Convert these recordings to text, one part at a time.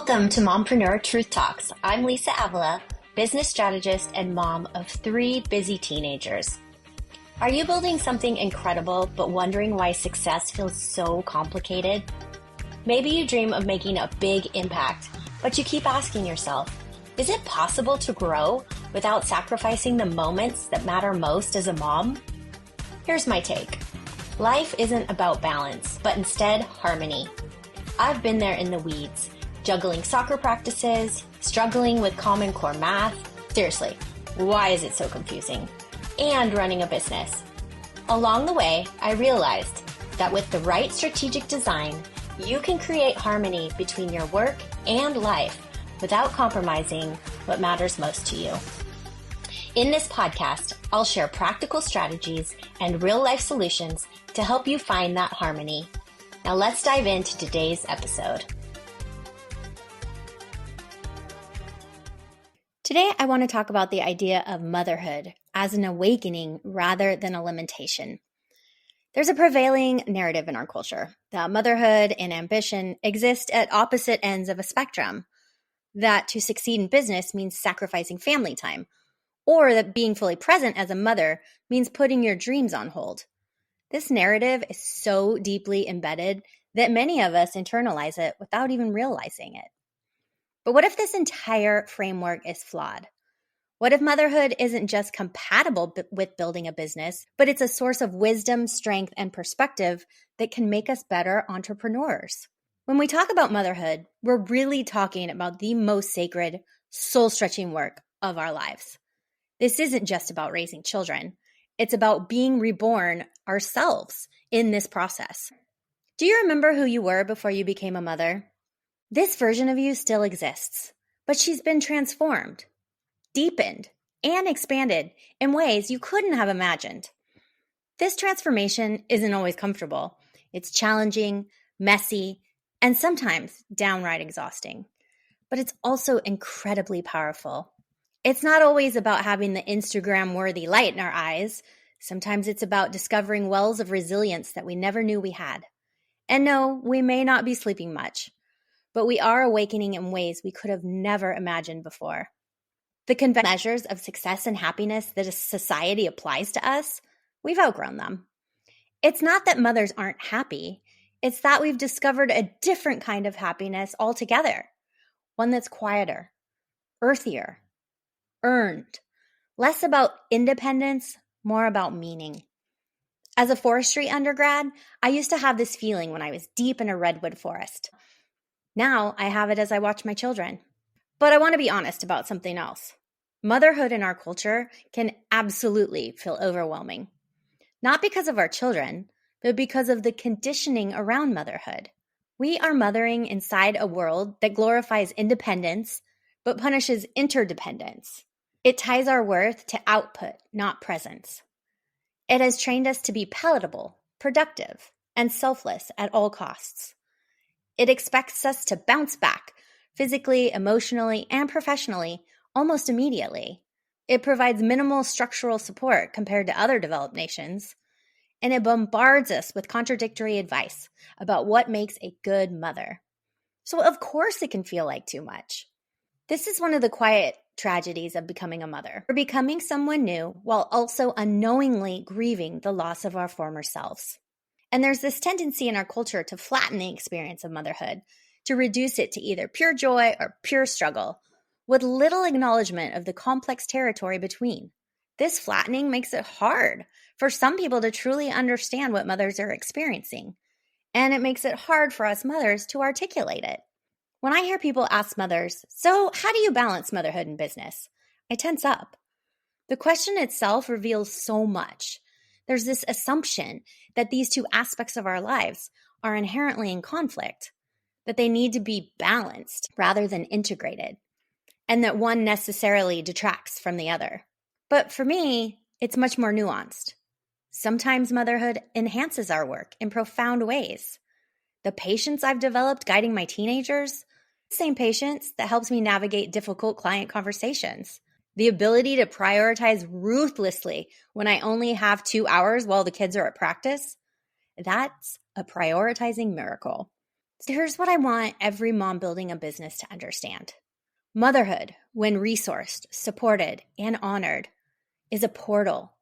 Welcome to Mompreneur Truth Talks. I'm Lisa Avila, business strategist and mom of 3 busy teenagers. Are you building something incredible but wondering why success feels so complicated? Maybe you dream of making a big impact, but you keep asking yourself, is it possible to grow without sacrificing the moments that matter most as a mom? Here's my take. Life isn't about balance, but instead harmony. I've been there in the weeds, juggling soccer practices, struggling with Common Core math. Seriously, why is it so confusing? And running a business. Along the way, I realized that with the right strategic design, you can create harmony between your work and life without compromising what matters most to you. In this podcast, I'll share practical strategies and real-life solutions to help you find that harmony. Now let's dive into today's episode. Today, I want to talk about the idea of motherhood as an awakening rather than a limitation. There's a prevailing narrative in our culture that motherhood and ambition exist at opposite ends of a spectrum, that to succeed in business means sacrificing family time, or that being fully present as a mother means putting your dreams on hold. This narrative is so deeply embedded that many of us internalize it without even realizing it. But what if this entire framework is flawed? What if motherhood isn't just compatible with building a business, but it's a source of wisdom, strength, and perspective that can make us better entrepreneurs? When we talk about motherhood, we're really talking about the most sacred, soul-stretching work of our lives. This isn't just about raising children. It's about being reborn ourselves in this process. Do you remember who you were before you became a mother? This version of you still exists, but she's been transformed, deepened, and expanded in ways you couldn't have imagined. This transformation isn't always comfortable. It's challenging, messy, and sometimes downright exhausting. But it's also incredibly powerful. It's not always about having the Instagram-worthy light in our eyes. Sometimes it's about discovering wells of resilience that we never knew we had. And no, we may not be sleeping much, but we are awakening in ways we could have never imagined before. The conventional measures of success and happiness that a society applies to us, we've outgrown them. It's not that mothers aren't happy. It's that we've discovered a different kind of happiness altogether. One that's quieter, earthier, earned, less about independence, more about meaning. As a forestry undergrad, I used to have this feeling when I was deep in a redwood forest. Now I have it as I watch my children. But I want to be honest about something else. Motherhood in our culture can absolutely feel overwhelming. Not because of our children, but because of the conditioning around motherhood. We are mothering inside a world that glorifies independence, but punishes interdependence. It ties our worth to output, not presence. It has trained us to be palatable, productive, and selfless at all costs. It expects us to bounce back physically, emotionally, and professionally almost immediately. It provides minimal structural support compared to other developed nations, and it bombards us with contradictory advice about what makes a good mother. So of course it can feel like too much. This is one of the quiet tragedies of becoming a mother. We're becoming someone new while also unknowingly grieving the loss of our former selves. And there's this tendency in our culture to flatten the experience of motherhood, to reduce it to either pure joy or pure struggle, with little acknowledgement of the complex territory between. This flattening makes it hard for some people to truly understand what mothers are experiencing, and it makes it hard for us mothers to articulate it. When I hear people ask mothers, "So how do you balance motherhood and business?" I tense up. The question itself reveals so much. There's this assumption that these two aspects of our lives are inherently in conflict, that they need to be balanced rather than integrated, and that one necessarily detracts from the other. But for me, it's much more nuanced. Sometimes motherhood enhances our work in profound ways. The patience I've developed guiding my teenagers, the same patience that helps me navigate difficult client conversations. The ability to prioritize ruthlessly when I only have 2 hours while the kids are at practice, that's a prioritizing miracle. Here's what I want every mom building a business to understand. Motherhood, when resourced, supported, and honored, is a portal.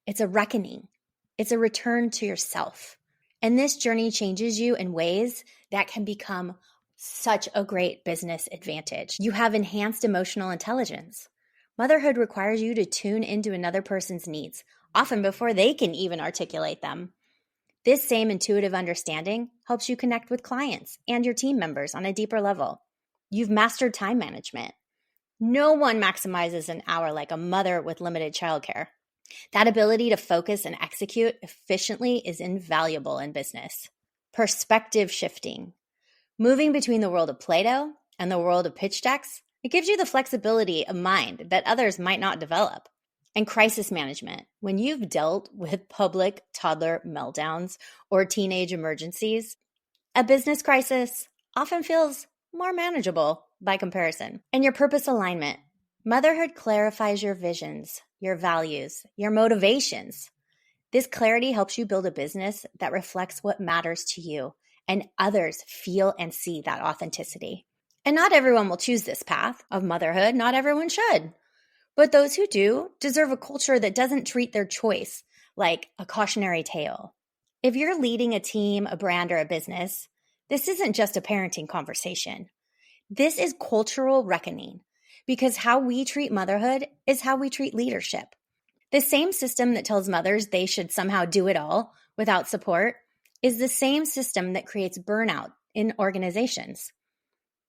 It's a reckoning. It's a return to yourself. And this journey changes you in ways that can become such a great business advantage. You have enhanced emotional intelligence. Motherhood requires you to tune into another person's needs, often before they can even articulate them. This same intuitive understanding helps you connect with clients and your team members on a deeper level. You've mastered time management. No one maximizes an hour like a mother with limited childcare. That ability to focus and execute efficiently is invaluable in business. Perspective shifting. Moving between the world of Play-Doh and the world of pitch decks, it gives you the flexibility of mind that others might not develop. And crisis management. When you've dealt with public toddler meltdowns or teenage emergencies, a business crisis often feels more manageable by comparison. And your purpose alignment. Motherhood clarifies your visions, your values, your motivations. This clarity helps you build a business that reflects what matters to you, and others feel and see that authenticity. And not everyone will choose this path of motherhood. Not everyone should. But those who do deserve a culture that doesn't treat their choice like a cautionary tale. If you're leading a team, a brand, or a business, this isn't just a parenting conversation. This is cultural reckoning, because how we treat motherhood is how we treat leadership. The same system that tells mothers they should somehow do it all without support is the same system that creates burnout in organizations.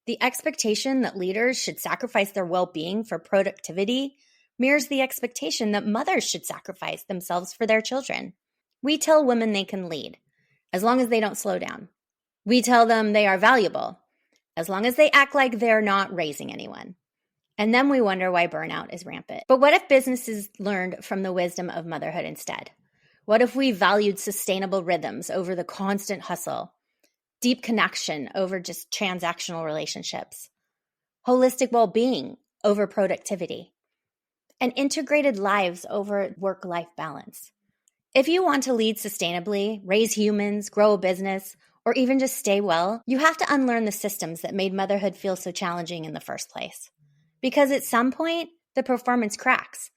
The expectation that leaders should sacrifice their well-being for productivity mirrors the expectation that mothers should sacrifice themselves for their children. We tell women they can lead, as long as they don't slow down. We tell them they are valuable, as long as they act like they're not raising anyone. And then we wonder why burnout is rampant. But what if businesses learned from the wisdom of motherhood instead? What if we valued sustainable rhythms over the constant hustle? Deep connection over just transactional relationships, holistic well-being over productivity, and integrated lives over work-life balance. If you want to lead sustainably, raise humans, grow a business, or even just stay well, you have to unlearn the systems that made motherhood feel so challenging in the first place. Because at some point, the performance cracks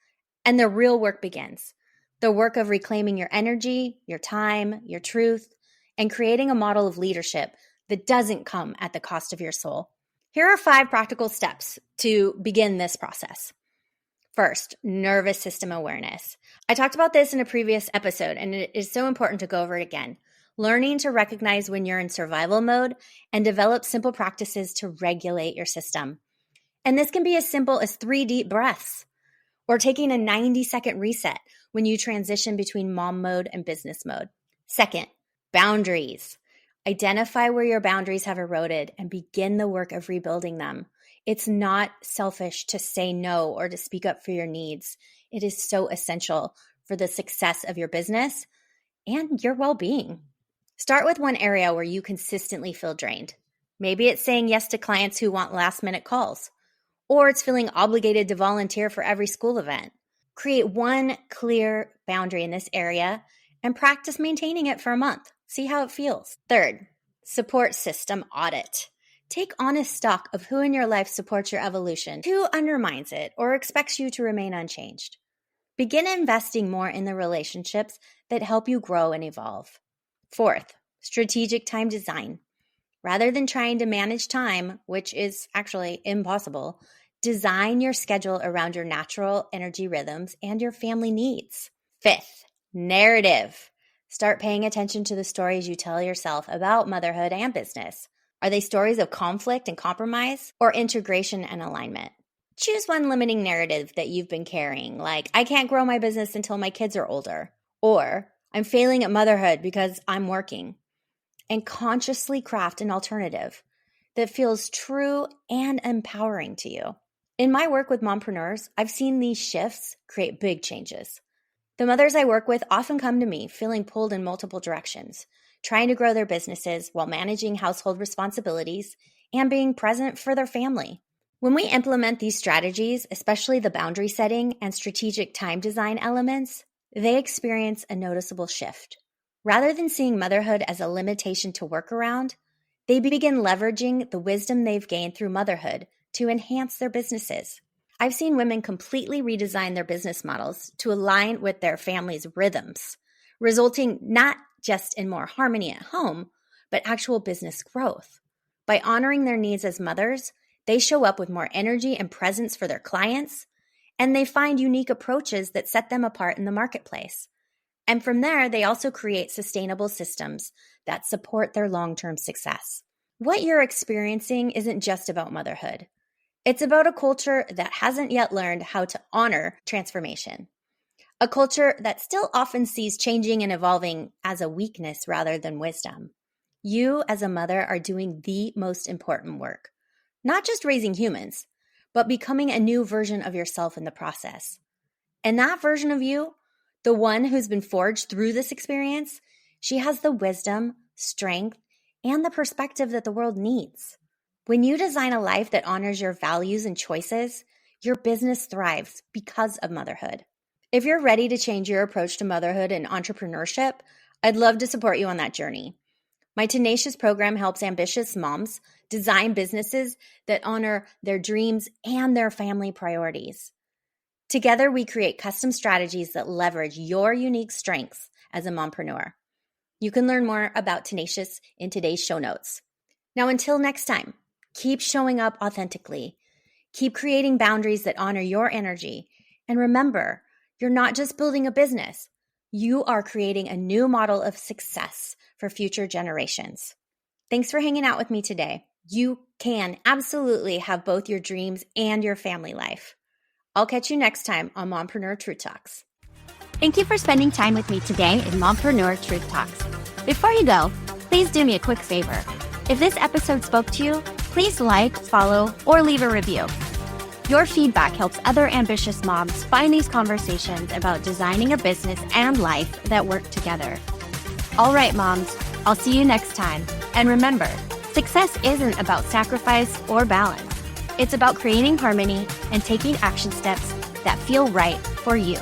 and the real work begins. The work of reclaiming your energy, your time, your truth, and creating a model of leadership that doesn't come at the cost of your soul. Here are 5 practical steps to begin this process. First, nervous system awareness. I talked about this in a previous episode, and it is so important to go over it again. Learning to recognize when you're in survival mode and develop simple practices to regulate your system. And this can be as simple as 3 deep breaths or taking a 90-second reset when you transition between mom mode and business mode. Second, boundaries. Identify where your boundaries have eroded and begin the work of rebuilding them. It's not selfish to say no or to speak up for your needs. It is so essential for the success of your business and your well-being. Start with one area where you consistently feel drained. Maybe it's saying yes to clients who want last-minute calls, or it's feeling obligated to volunteer for every school event. Create one clear boundary in this area and practice maintaining it for a month. See how it feels. Third, support system audit. Take honest stock of who in your life supports your evolution, who undermines it or expects you to remain unchanged. Begin investing more in the relationships that help you grow and evolve. Fourth, strategic time design. Rather than trying to manage time, which is actually impossible, design your schedule around your natural energy rhythms and your family needs. Fifth, narrative. Start paying attention to the stories you tell yourself about motherhood and business. Are they stories of conflict and compromise or integration and alignment? Choose one limiting narrative that you've been carrying, like, I can't grow my business until my kids are older, or I'm failing at motherhood because I'm working. And consciously craft an alternative that feels true and empowering to you. In my work with mompreneurs, I've seen these shifts create big changes. The mothers I work with often come to me feeling pulled in multiple directions, trying to grow their businesses while managing household responsibilities and being present for their family. When we implement these strategies, especially the boundary setting and strategic time design elements, they experience a noticeable shift. Rather than seeing motherhood as a limitation to work around, They begin leveraging the wisdom they've gained through motherhood to enhance their businesses. I've seen women completely redesign their business models to align with their family's rhythms, resulting not just in more harmony at home, but actual business growth. By honoring their needs as mothers, they show up with more energy and presence for their clients, and they find unique approaches that set them apart in the marketplace. And from there, they also create sustainable systems that support their long-term success. What you're experiencing isn't just about motherhood. It's about a culture that hasn't yet learned how to honor transformation. A culture that still often sees changing and evolving as a weakness rather than wisdom. You, as a mother, are doing the most important work. Not just raising humans, but becoming a new version of yourself in the process. And that version of you, the one who's been forged through this experience, she has the wisdom, strength, and the perspective that the world needs. When you design a life that honors your values and choices, your business thrives because of motherhood. If you're ready to change your approach to motherhood and entrepreneurship, I'd love to support you on that journey. My Tenacious program helps ambitious moms design businesses that honor their dreams and their family priorities. Together, we create custom strategies that leverage your unique strengths as a mompreneur. You can learn more about Tenacious in today's show notes. Now, until next time, keep showing up authentically. Keep creating boundaries that honor your energy. And remember, you're not just building a business. You are creating a new model of success for future generations. Thanks for hanging out with me today. You can absolutely have both your dreams and your family life. I'll catch you next time on Mompreneur Truth Talks. Thank you for spending time with me today in Mompreneur Truth Talks. Before you go, please do me a quick favor. If this episode spoke to you, please like, follow, or leave a review. Your feedback helps other ambitious moms find these conversations about designing a business and life that work together. All right, moms, I'll see you next time. And remember, success isn't about sacrifice or balance. It's about creating harmony and taking action steps that feel right for you.